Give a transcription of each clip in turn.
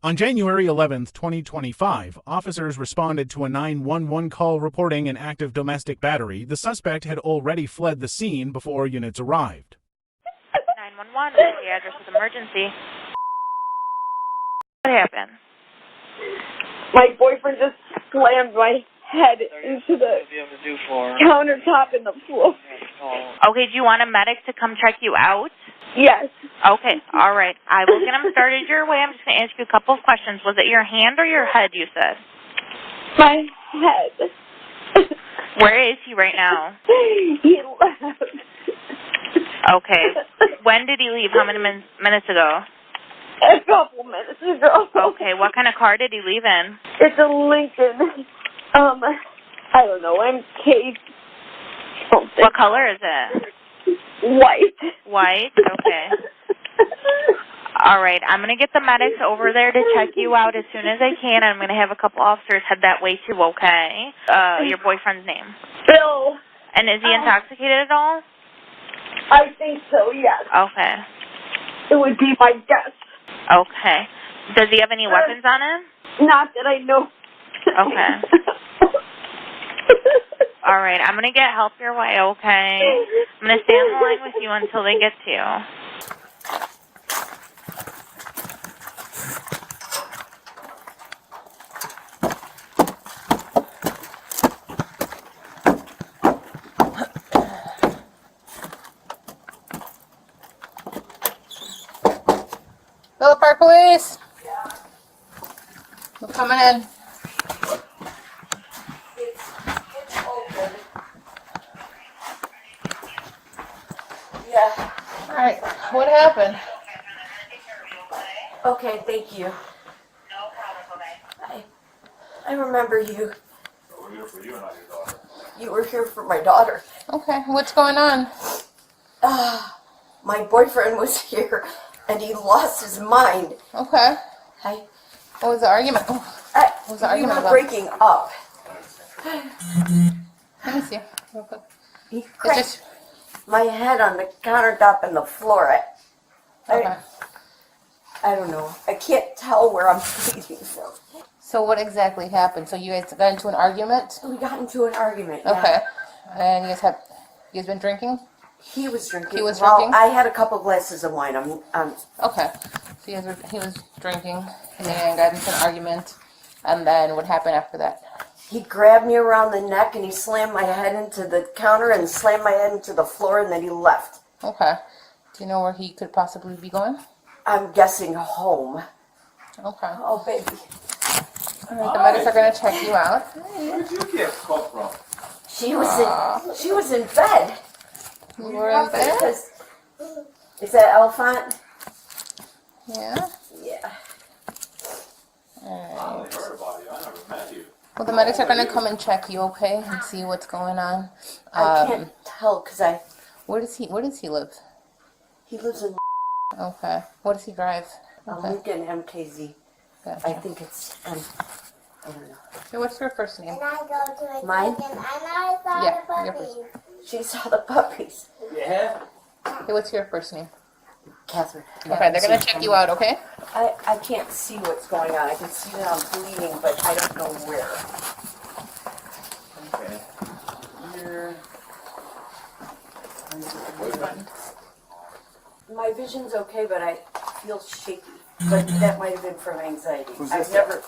On January 11, 2025, officers responded to a 911 call reporting an active domestic battery. The suspect had already fled the scene before units arrived. 911, the address is emergency. What happened? My boyfriend just slammed my head into the countertop in the floor. Okay, do you want a medic to come check you out? Yes. Okay, all right. I will get him started your way. I'm just going to ask you a couple of questions. Was it your hand or your head, you said? My head. Where is he right now? He left. Okay. When did he leave? How many minutes ago? A couple minutes ago. Okay, what kind of car did he leave in? It's a Lincoln. I don't know, MK something. What color is it? White. White? Okay. All right, I'm going to get the medics over there to check you out as soon as I can. I'm going to have a couple officers head that way too, okay? Your boyfriend's name? Bill. And is he intoxicated at all? I think so, yes. Okay. It would be my guess. Okay. Does he have any weapons on him? Not that I know. Okay. All right, I'm going to get help your way, okay? I'm going to stay on the line with you until they get to you. Phillip Park Police. We're coming in. Yeah. All right. What happened? Okay, thank you. I remember you. We were here for you and not your daughter. You were here for my daughter. Okay. What's going on? My boyfriend was here, and he lost his mind. Okay. I, What was the argument? What was the we argument were about? breaking up. Let me see. Real quick. He It's cracked just my head on the countertop and the floor. okay. I don't know. I can't tell where I'm bleeding from. So what exactly happened? So you guys got into an argument? We got into an argument. Yeah. Okay. And you guys been drinking? He was drinking. He was well, drinking? I had a couple glasses of wine. Okay. So he was drinking, and then got into an argument, and then what happened after that? He grabbed me around the neck and he slammed my head into the counter and slammed my head into the floor, and then he left. Okay. Do you know where he could possibly be going? I'm guessing home. Okay. Oh, baby. All right. The medics are gonna check you out. Where did you get called from? She was in bed. You were in bed? Is that Elephant? Yeah. Yeah. All right. I heard about you. I never met you. Well, the medics are gonna come and check you, okay, and see what's going on. I can't tell because Where does he live? he lives in Okay. What does he drive? a Okay. Lincoln MKZ. Gotcha. I think it's I don't know. Hey, what's your first name? And I go to a Mine? chicken and I saw Yeah, the your puppies. She saw the puppies. Yeah. Hey, what's your first name? Catherine. Okay, they're gonna check you out, okay? I can't see what's going on. I can see that I'm bleeding, but I don't know where. Okay. Here. My vision's okay, but I feel shaky. But that might have been from anxiety. I've never,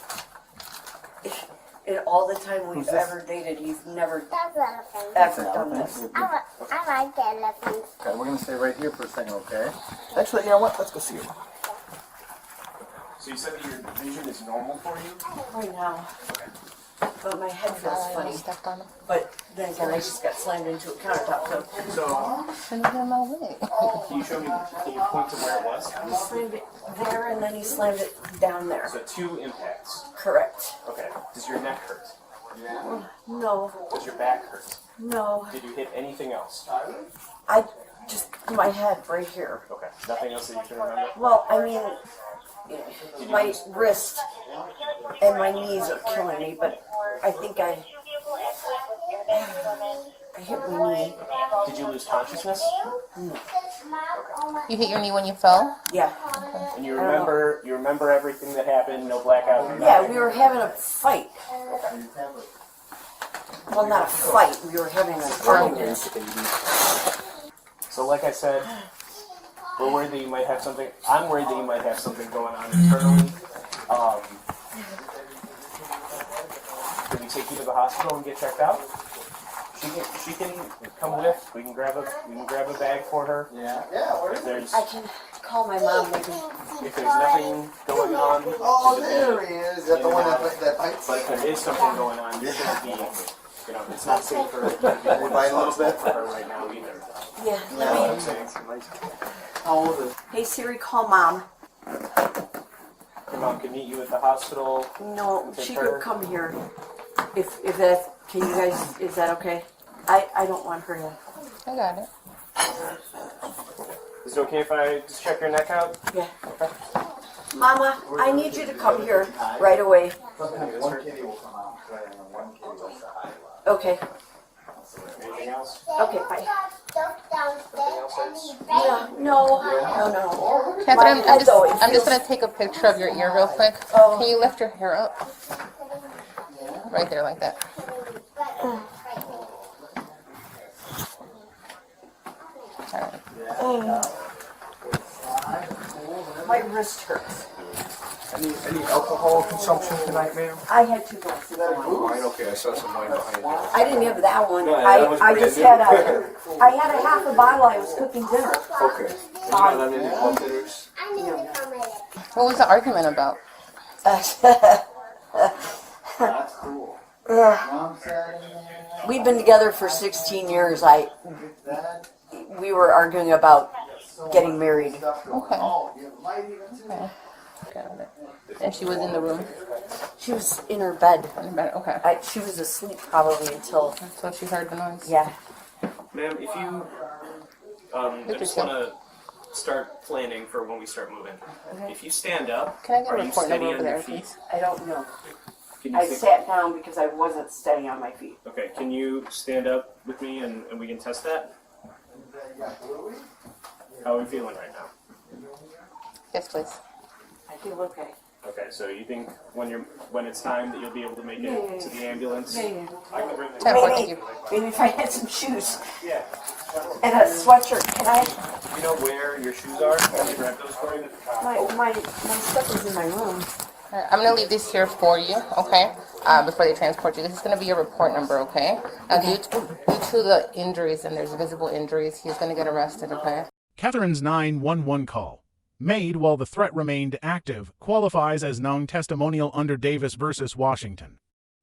in all the time we've ever dated, he's never That's elephant. ever done this. I like the elephant. Okay, we're gonna stay right here for a second, okay? Actually, you know what? Let's go see him. So you said that your vision is normal for you? Right now. But my head feels funny. Stepped on him. But then again, I just got slammed into a countertop, so So, Send him away. can you show me, can you point to where it was? he slammed it there and then he slammed it down there. So 2 impacts. Correct. Okay. Does your neck hurt? No, Does your back hurt? no. Did you hit anything else? I just, my head right here. Okay. Nothing else that you can remember? Well, I mean, my wrist and my knees are killing me, but I think I hit my knee. Did you lose consciousness? You hit your knee when you fell? Yeah. And you remember everything that happened, no blackout? Yeah, we were having a fight. Well, not a fight. We were having an argument. So like I said, we're worried that you might have something. I'm worried that you might have something going on internally. Can we take you to the hospital and get checked out? She can come with. We can grab a bag for her. Yeah. I can call my mom maybe. If there's nothing going on. Oh, there he is. Is that the one that bites? But if there is something going on, you're going to be, it's not safe for her to be bite a little bit for her right now either. Yeah. You know what I'm saying? How old is Hey Siri, call mom. Your mom can meet you at the hospital. No, she could come here. If that, can you guys? Is that okay? I don't want her to. I got it. Is it okay if I just check your neck out? Yeah. Mama, I need you to come here right away. one kitty will come out. One kitty will say hi. Okay. Anything else? Okay, bye. No. Catherine, My head always I'm just feels- gonna take a picture of your ear real quick. Oh. Can you lift your hair up? Right there, like that. All right. My wrist hurts. Any alcohol consumption tonight, ma'am? I had 2 glasses of wine. Wine, okay. I saw some wine behind you. I didn't have that one. No, that was I brand just new. had a half a bottle. I was cooking dinner. Okay. You're not on any blood thinners? I need to come with it. What was the argument about? That's cool. We've been together for 16 years. We were arguing about getting married. Okay. Okay. Got it. And she was in the room. She was in her bed. Okay. She was asleep probably until. So she heard the noise. Yeah. Ma'am, if you, I just want to start planning for when we start moving. Okay. If you stand up, Can I get are a you report steady number over on your there, feet? please? I don't know. Can you I think- sat down because I wasn't steady on my feet. Okay, can you stand up with me and we can test that? How are we feeling right now? Yes, please. I feel okay. Okay, so you think when it's time that you'll be able to make it to the ambulance? Yeah. I can bring the Maybe if I had some shoes Yeah. and a sweatshirt. Can I? You know where your shoes are? Can you grab those for you? My stuff is in my room. All right, I'm gonna leave this here for you, okay? Before they transport you. This is gonna be your report number, okay? Now, due to the injuries, and there's visible injuries, he's gonna get arrested, okay? Catherine's 911 call, made while the threat remained active, qualifies as non-testimonial under Davis versus Washington.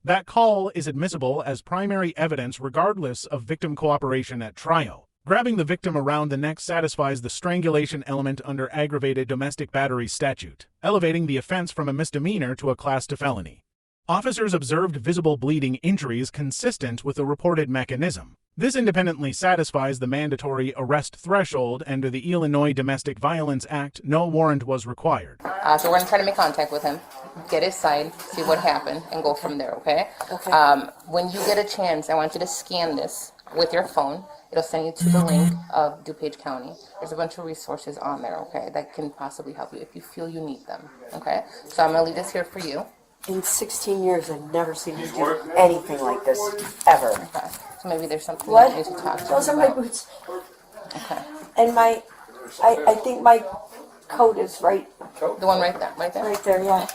That call is admissible as primary evidence regardless of victim cooperation at trial. Grabbing the victim around the neck satisfies the strangulation element under aggravated domestic battery statute, elevating the offense from a misdemeanor to a Class II felony. Officers observed visible bleeding injuries consistent with the reported mechanism. This independently satisfies the mandatory arrest threshold under the Illinois Domestic Violence Act. No warrant was required. So we're gonna try to make contact with him, get his side, see what happened, and go from there, okay? Okay. When you get a chance, I want you to scan this with your phone. It'll send you to the link of DuPage County. There's a bunch of resources on there, okay, that can possibly help you if you feel you need them, okay? So I'm gonna leave this here for you. In 16 years, I've never seen you do anything like this, ever. Okay. So maybe there's something What? you need to talk to Those him are my about. boots. Okay. And I think my coat is right The one right there, right there? right there, yeah.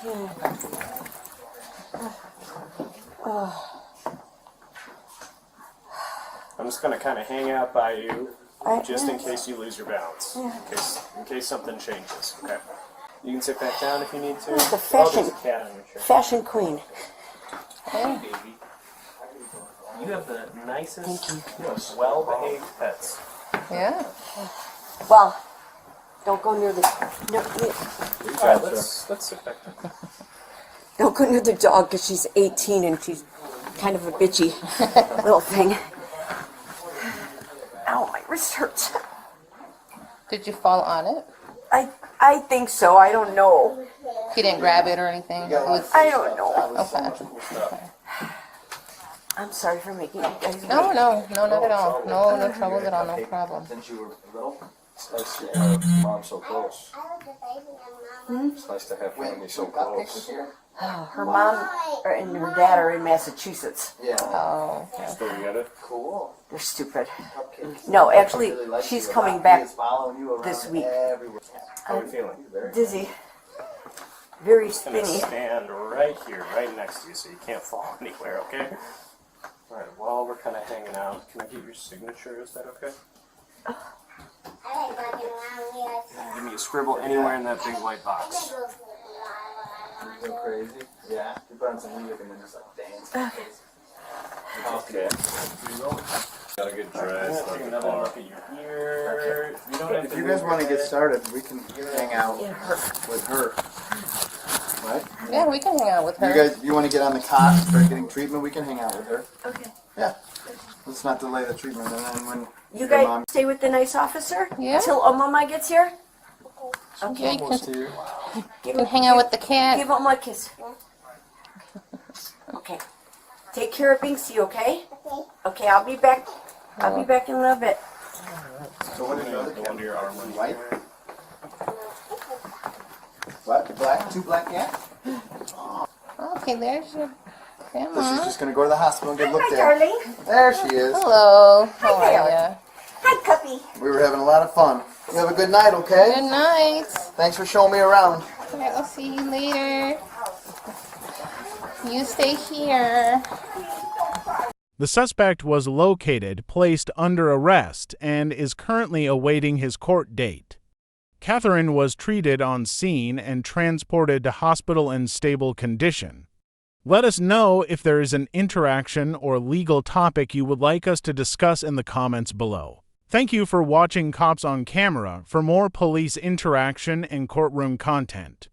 I'm just gonna kind of hang out by you, just in Yeah. case you lose your balance, in case something changes. Okay. You can sit back down if you need to. Like a Oh, fashion- there's a cat on your shirt. Fashion queen. Hey, baby. You have the nicest, well-behaved pets. Yeah. Well, don't go near the no, All right, let's sit back down. don't go near the dog because she's 18 and she's kind of a bitchy little thing. Ow, my wrist hurts. Did you fall on it? I think so. I don't know. He didn't grab it or anything? It was, I don't know. okay. I'm sorry for making you guys wait. No, not at all. No trouble at all. No problem. Since you were little? It's nice to have mom so close. I was a baby and mama. It's nice to have family so close. Oh, her mom and her dad are in Massachusetts. Yeah. Oh, okay. Still together? Cool. They're stupid. Cupcakes. No, actually, Really likes she's you a coming lot. back He is following you around this week. everywhere. How are you feeling? Dizzy. Very I'm gonna spinny. stand right here, right next to you, so you can't fall anywhere, okay? All right, while we're kind of hanging out, can I get your signature? Is that okay? I like walking around here. Give me a scribble anywhere in that big white box. Go crazy. Yeah. You put on some music and then just like dance. Okay. Got a good dress. Take another look at your ear. You don't have If to you guys move want to your get head. started, we can hang out with her. Right? Yeah, we can hang out with her. You want to get on the cot and start getting treatment? We can hang out with her. Okay. Yeah. Let's not delay the treatment. And then when You your guys mom stay with the nice officer Yeah. until Mama gets here. Okay, you almost can, here. Give you can hang out with the Give cat. Mama a kiss. Okay. Take care of Binksy, okay? Okay. Okay, I'll be back. I'll be back in a little bit. So what is your other Go cat? under your arm. White? What? Black? Two black cats? Okay, there's your So she's grandma. just going to go to the hospital and get looked Hi, at. darling. There she is. Hello. How are there. ya? Hi, Cuppy. We were having a lot of fun. You have a good night, okay? Good night. Thanks for showing me around. All right, we'll see you later. You stay here. The suspect was located, placed under arrest, and is currently awaiting his court date. Catherine was treated on scene and transported to hospital in stable condition. Let us know if there is an interaction or legal topic you would like us to discuss in the comments below. Thank you for watching Cops on Camera. For more police interaction and courtroom content,